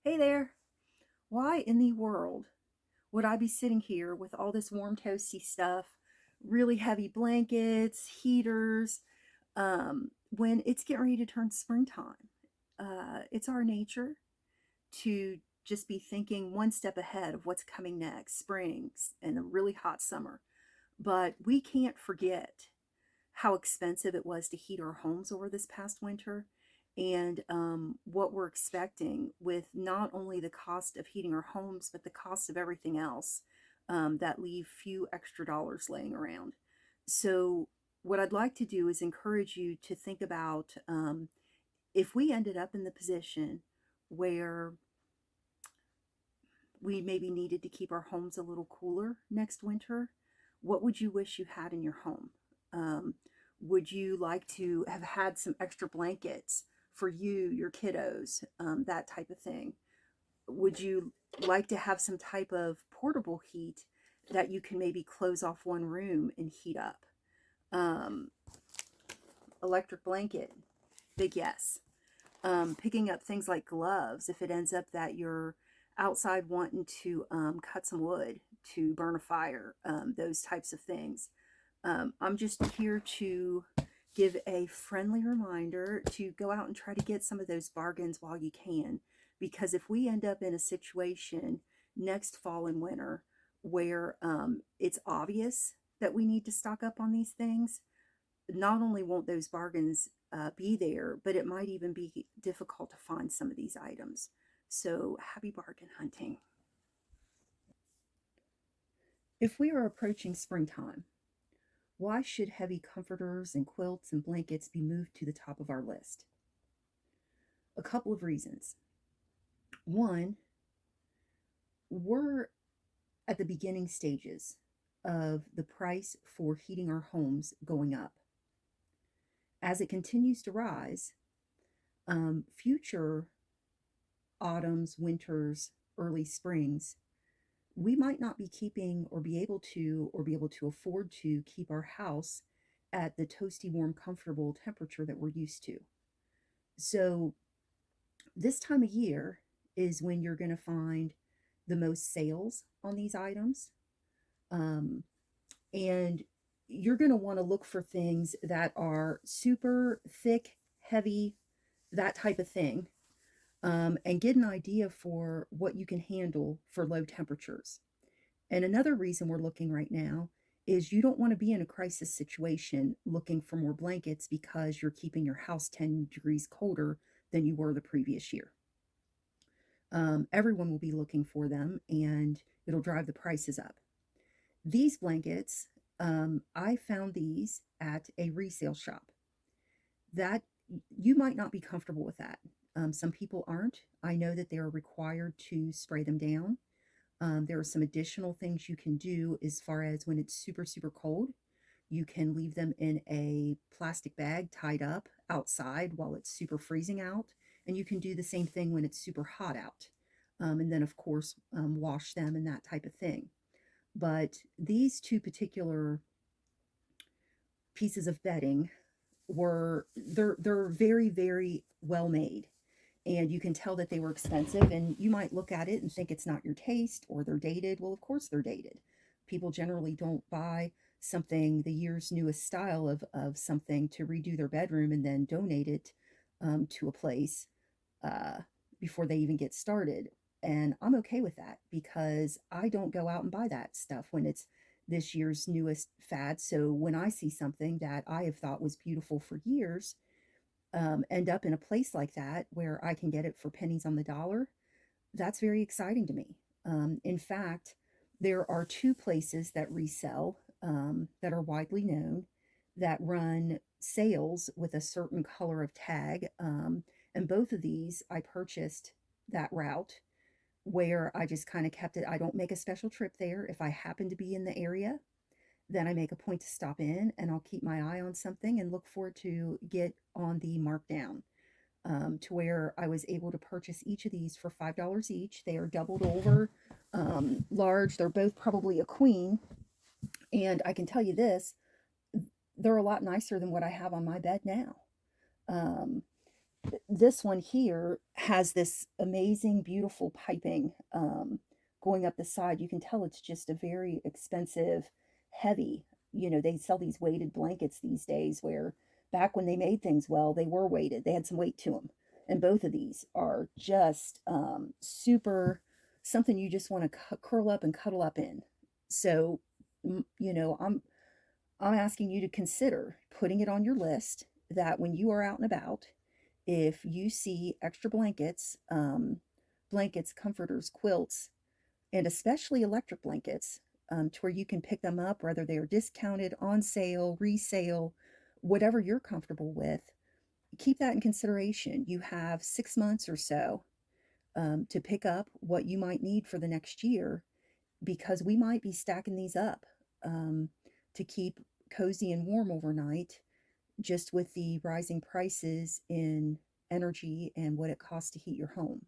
Hey there. Why in the world would I be sitting here with all this warm, toasty stuff, really heavy blankets, heaters, when it's getting ready to turn springtime? It's our nature to just be thinking one step ahead of what's coming next, springs and a really hot summer. But we can't forget how expensive it was to heat our homes over this past winter and what we're expecting with not only the cost of heating our homes, but the cost of everything else that leave few extra dollars laying around. So, what I'd like to do is encourage you to think about if we ended up in the position where we maybe needed to keep our homes a little cooler next winter, what would you wish you had in your home? Um, would you like to have had some extra blankets for you, your kiddos, that type of thing? Would you like to have some type of portable heat that you can maybe close off one room and heat up? Um, Electric blanket, big yes. Picking up things like gloves if it ends up that you're outside wanting to cut some wood to burn a fire, those types of things. I'm just here to give a friendly reminder to go out and try to get some of those bargains while you can. Because if we end up in a situation next fall and winter where it's obvious that we need to stock up on these things, not only won't those bargains be there, but it might even be difficult to find some of these items. So happy bargain hunting. If we are approaching springtime, why should heavy comforters and quilts and blankets be moved to the top of our list? A couple of reasons. One, we're at the beginning stages of the price for heating our homes going up. As it continues to rise, future autumns, winters, early springs, we might not be keeping or be able to afford to keep our house at the toasty, warm, comfortable temperature that we're used to. So, this time of year is when you're going to find the most sales on these items. Um, and you're going to want to look for things that are super thick, heavy, that type of thing, and get an idea for what you can handle for low temperatures. And another reason we're looking right now is you don't want to be in a crisis situation looking for more blankets because you're keeping your house 10 degrees colder than you were the previous year. Everyone will be looking for them and it'll drive the prices up. These blankets, I found these at a resale shop. That you might not be comfortable with that. Some people aren't. I know that they are required to spray them down. There are some additional things you can do as far as when it's super, super cold. You can leave them in a plastic bag tied up outside while it's super freezing out. And you can do the same thing when it's super hot out. And then, of course, wash them and that type of thing. But these two particular pieces of bedding they're very, very well made, and you can tell that they were expensive, and you might look at it and think it's not your taste or they're dated. Well, of course they're dated. People generally don't buy something the year's newest style of something to redo their bedroom and then donate it to a place uh, before they even get started. And I'm okay with that because I don't go out and buy that stuff when it's this year's newest fad. So when I see something that I have thought was beautiful for years, end up in a place like that where I can get it for pennies on the dollar, that's very exciting to me. In fact, there are two places that resell that are widely known that run sales with a certain color of tag. And both of these I purchased that route where I just kind of kept it. I don't make a special trip there. If I happen to be in the area, then I make a point to stop in and I'll keep my eye on something and look forward to get on the markdown, to where I was able to purchase each of these for $5 each. They are doubled over, large. They're both probably a queen. And I can tell you this, they're a lot nicer than what I have on my bed now. Um, This one here has this amazing, beautiful piping going up the side. You can tell it's just a very expensive, heavy. You know, they sell these weighted blankets these days where back when they made things well, they were weighted, they had some weight to them. And both of these are just super something you just want to curl up and cuddle up in. So, you know, I'm asking you to consider putting it on your list that when you are out and about, if you see extra blankets, blankets, comforters, quilts, and especially electric blankets, to where you can pick them up, whether they are discounted, on sale, resale, whatever you're comfortable with, keep that in consideration. You have 6 months or so to pick up what you might need for the next year because we might be stacking these up um, to keep cozy and warm overnight just with the rising prices in energy and what it costs to heat your home.